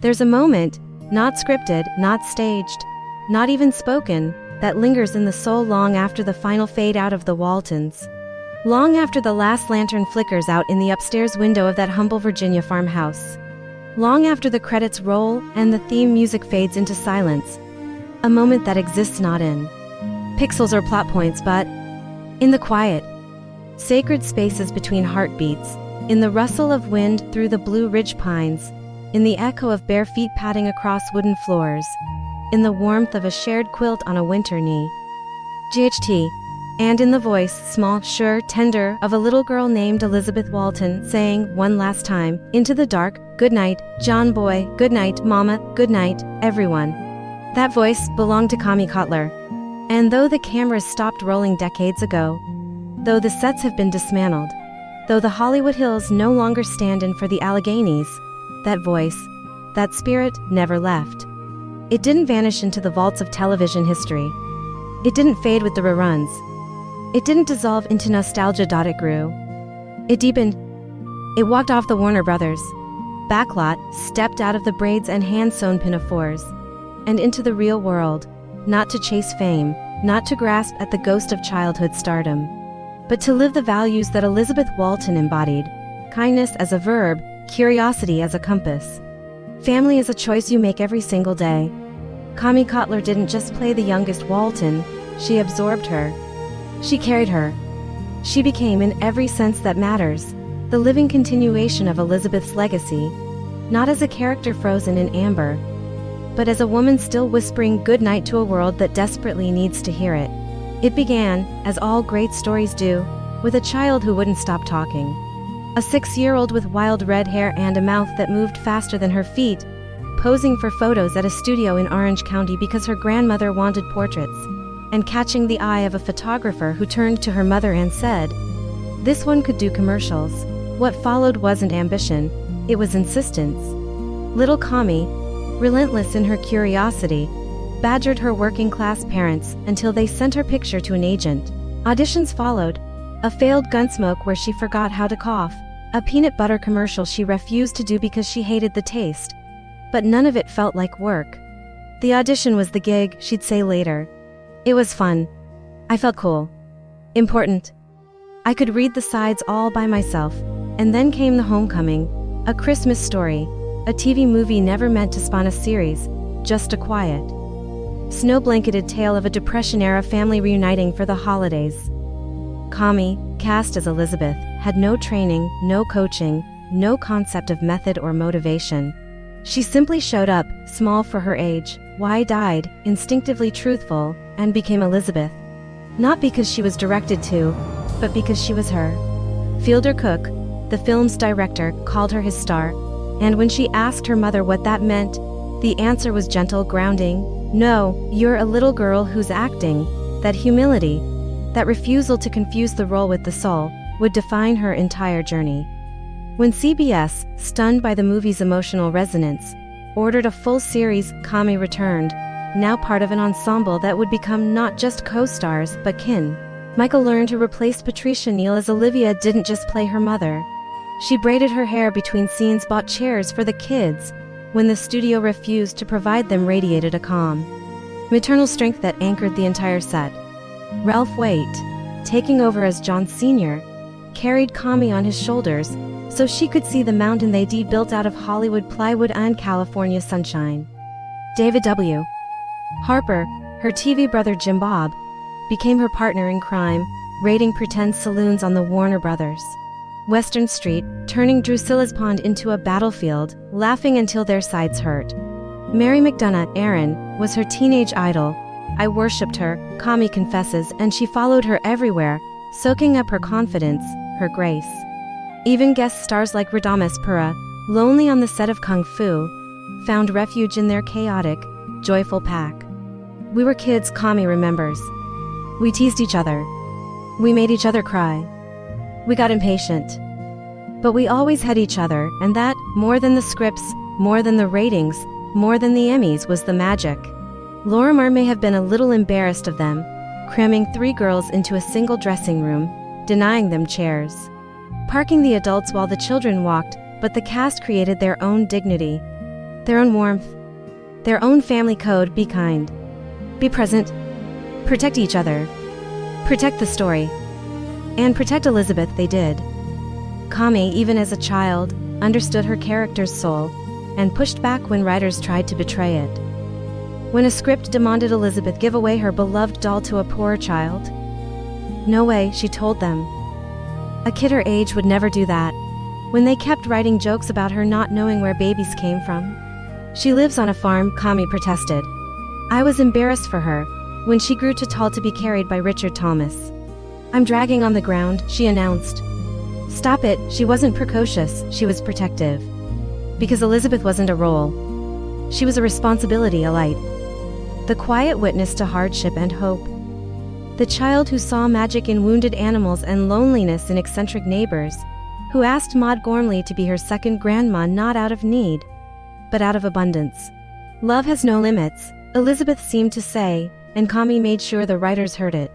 There's a moment, not scripted, not staged, not even spoken, that lingers in the soul long after the final fade out of the Waltons. Long after the last lantern flickers out in the upstairs window of that humble Virginia farmhouse. Long after the credits roll and the theme music fades into silence. A moment that exists not in pixels or plot points, but in the quiet, sacred spaces between heartbeats, in the rustle of wind through the Blue Ridge pines, in the echo of bare feet padding across wooden floors, in the warmth of a shared quilt on a winter knee. GHT, and in the voice, small, sure, tender, of a little girl named Elizabeth Walton, saying, one last time, into the dark, "Good night, John boy, good night, Mama, good night, everyone." That voice belonged to Cotler. And though the cameras stopped rolling decades ago, though the sets have been dismantled, though the Hollywood Hills no longer stand in for the Alleghenies, that voice, that spirit, never left. It didn't vanish into the vaults of television history. It didn't fade with the reruns. It didn't dissolve into nostalgia. It grew. It deepened. It walked off the Warner Brothers backlot, stepped out of the braids and hand-sewn pinafores, and into the real world, not to chase fame, not to grasp at the ghost of childhood stardom, but to live the values that Elizabeth Walton embodied: kindness as a verb, curiosity as a compass. Family is a choice you make every single day. Cotler didn't just play the youngest Walton, she absorbed her. She carried her. She became, in every sense that matters, the living continuation of Elizabeth's legacy, not as a character frozen in amber, but as a woman still whispering goodnight to a world that desperately needs to hear it. It began, as all great stories do, with a child who wouldn't stop talking. A 6-year-old with wild red hair and a mouth that moved faster than her feet, posing for photos at a studio in Orange County because her grandmother wanted portraits, and catching the eye of a photographer who turned to her mother and said, "This one could do commercials." What followed wasn't ambition, it was insistence. Little Kami, relentless in her curiosity, badgered her working-class parents until they sent her picture to an agent. Auditions followed. A failed Gunsmoke where she forgot how to cough, a peanut butter commercial she refused to do because she hated the taste. But none of it felt like work. The audition was the gig, she'd say later. It was fun. I felt cool. Important. I could read the sides all by myself. And then came The Homecoming, a Christmas story, a TV movie never meant to spawn a series, just a quiet, snow-blanketed tale of a Depression-era family reuniting for the holidays. Kami, cast as Elizabeth, had no training, no coaching, no concept of method or motivation. She simply showed up, small for her age, wide-eyed, instinctively truthful, and became Elizabeth. Not because she was directed to, but because she was her. Fielder Cook, the film's director, called her his star, and when she asked her mother what that meant, the answer was gentle, grounding. "No, you're a little girl who's acting." That humility, that refusal to confuse the role with the soul, would define her entire journey. When CBS, stunned by the movie's emotional resonance, ordered a full series, Kami returned, now part of an ensemble that would become not just co-stars but kin. Michael learned to replace Patricia Neal as Olivia didn't just play her mother. She braided her hair between scenes, bought chairs for the kids. When the studio refused to provide them, radiated a calm, maternal strength that anchored the entire set. Ralph Waite, taking over as John Sr., carried Kami on his shoulders so she could see the mountain they'd built out of Hollywood plywood and California sunshine. David W. Harper, her TV brother Jim Bob, became her partner in crime, raiding pretend saloons on the Warner Brothers Western Street, turning Drusilla's Pond into a battlefield, laughing until their sides hurt. Mary McDonough, Erin, was her teenage idol. "I worshipped her," Kami confesses, and she followed her everywhere, soaking up her confidence, her grace. Even guest stars like Radames Pura, lonely on the set of Kung Fu, found refuge in their chaotic, joyful pack. "We were kids," Kami remembers. "We teased each other. We made each other cry. We got impatient. But we always had each other, and that, more than the scripts, more than the ratings, more than the Emmys, was the magic." Lorimar may have been a little embarrassed of them, cramming 3 girls into a single dressing room, denying them chairs, parking the adults while the children walked, but the cast created their own dignity. Their own warmth. Their own family code: be kind. Be present. Protect each other. Protect the story. And protect Elizabeth they did. Kami, even as a child, understood her character's soul, and pushed back when writers tried to betray it. When a script demanded Elizabeth give away her beloved doll to a poor child, no way, she told them. A kid her age would never do that. When they kept writing jokes about her not knowing where babies came from. She lives on a farm, Kami protested. I was embarrassed for her when she grew too tall to be carried by Richard Thomas. I'm dragging on the ground, she announced. Stop it, she wasn't precocious, she was protective. Because Elizabeth wasn't a role. She was a responsibility, a light. The quiet witness to hardship and hope. The child who saw magic in wounded animals and loneliness in eccentric neighbors, who asked Maud Gormley to be her second grandma not out of need, but out of abundance. Love has no limits, Elizabeth seemed to say, and Kami made sure the writers heard it.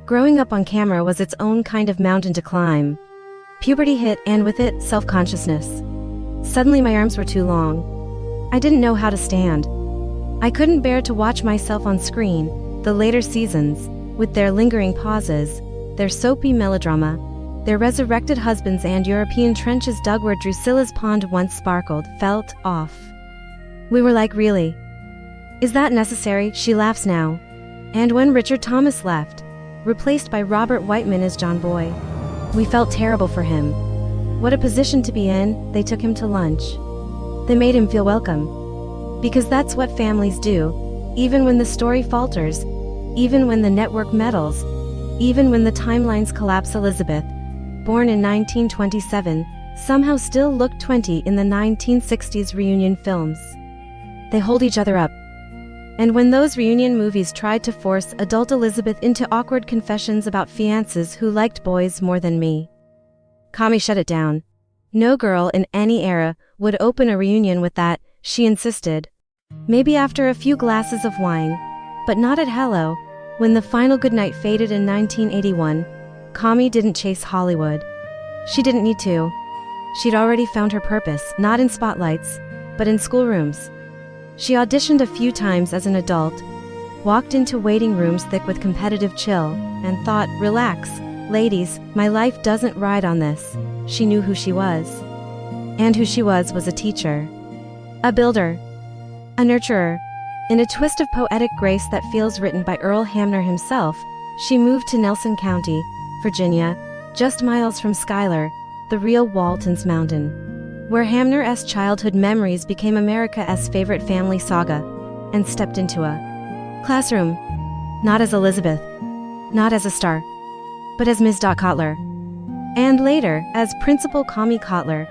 Growing up on camera was its own kind of mountain to climb. Puberty hit, and with it, self-consciousness. Suddenly my arms were too long. I didn't know how to stand. I couldn't bear to watch myself on screen. The later seasons, with their lingering pauses, their soapy melodrama, their resurrected husbands and European trenches dug where Drusilla's pond once sparkled, felt off. We were like, really? Is that necessary? She laughs now. And when Richard Thomas left, replaced by Robert Whiteman as John Boy, we felt terrible for him. What a position to be in. They took him to lunch. They made him feel welcome. Because that's what families do, even when the story falters, even when the network meddles, even when the timelines collapse. Elizabeth, born in 1927, somehow still looked 20 in the 1960s reunion films. They hold each other up. And when those reunion movies tried to force adult Elizabeth into awkward confessions about fiancés who liked boys more than me, Kami shut it down. No girl in any era would open a reunion with that, she insisted. Maybe after a few glasses of wine, but not at Hello. When the final Goodnight faded in 1981, Kami didn't chase Hollywood. She didn't need to. She'd already found her purpose, not in spotlights, but in schoolrooms. She auditioned a few times as an adult, walked into waiting rooms thick with competitive chill, and thought, relax, ladies, my life doesn't ride on this. She knew who she was. And who she was a teacher. A builder. A nurturer. In a twist of poetic grace that feels written by Earl Hamner himself, she moved to Nelson County, Virginia, just miles from Schuyler, the real Waltons mountain, where Hamner's childhood memories became America's favorite family saga, and stepped into a classroom, not as Elizabeth, not as a star, but as Ms. Cotler. And later, as Principal Kami Cotler,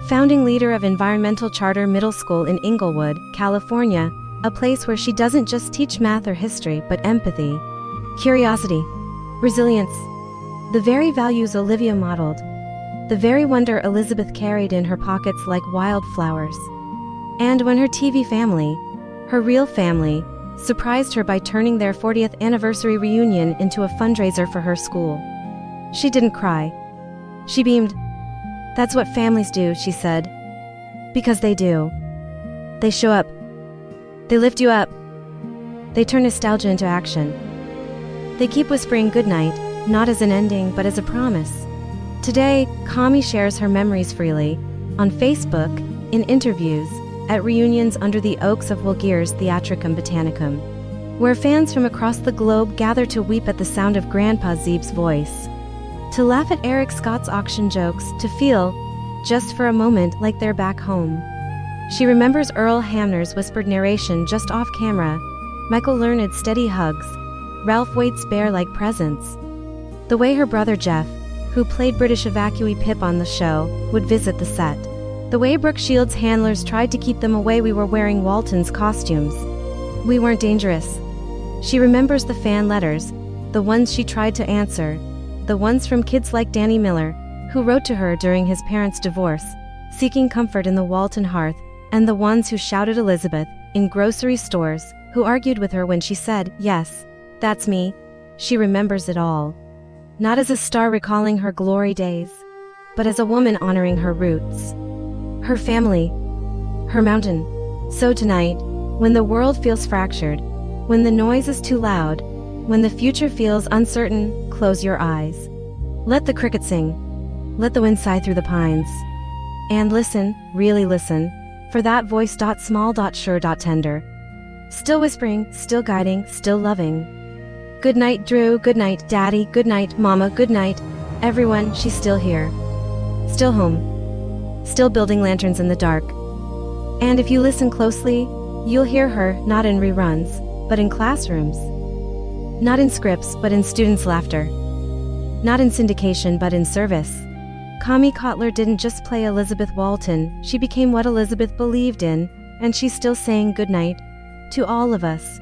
founding leader of Environmental Charter Middle School in Inglewood, California, a place where she doesn't just teach math or history but empathy, curiosity, resilience, the very values Olivia modeled, the very wonder Elizabeth carried in her pockets like wildflowers. And when her TV family, her real family, surprised her by turning their 40th anniversary reunion into a fundraiser for her school, she didn't cry. She beamed. That's what families do, she said. Because they do. They show up. They lift you up. They turn nostalgia into action. They keep whispering goodnight, not as an ending but as a promise. Today, Kami shares her memories freely, on Facebook, in interviews, at reunions under the oaks of Wilgier's Theatricum Botanicum, where fans from across the globe gather to weep at the sound of Grandpa Zeeb's voice, to laugh at Eric Scott's auction jokes, to feel, just for a moment, like they're back home. She remembers Earl Hamner's whispered narration just off camera, Michael Learned's steady hugs, Ralph Waite's bear-like presence, the way her brother Jeff, who played British evacuee Pip on the show, would visit the set, the way Brooke Shields' handlers tried to keep them away. We were wearing Waltons costumes. We weren't dangerous. She remembers the fan letters, the ones she tried to answer, the ones from kids like Danny Miller, who wrote to her during his parents' divorce, seeking comfort in the Walton hearth, and the ones who shouted Elizabeth in grocery stores, who argued with her when she said, yes, that's me. She remembers it all. Not as a star recalling her glory days, but as a woman honoring her roots. Her family. Her mountain. So tonight, when the world feels fractured, when the noise is too loud, when the future feels uncertain, close your eyes. Let the cricket sing. Let the wind sigh through the pines. And listen, really listen, for that voice small sure tender. Still whispering, still guiding, still loving. Good night, Drew, good night, Daddy, good night, Mama, good night, everyone, she's still here. Still home. Still building lanterns in the dark. And if you listen closely, you'll hear her, not in reruns, but in classrooms. Not in scripts, but in students' laughter. Not in syndication, but in service. Connie Cotler didn't just play Elizabeth Walton, she became what Elizabeth believed in, and she's still saying goodnight to all of us.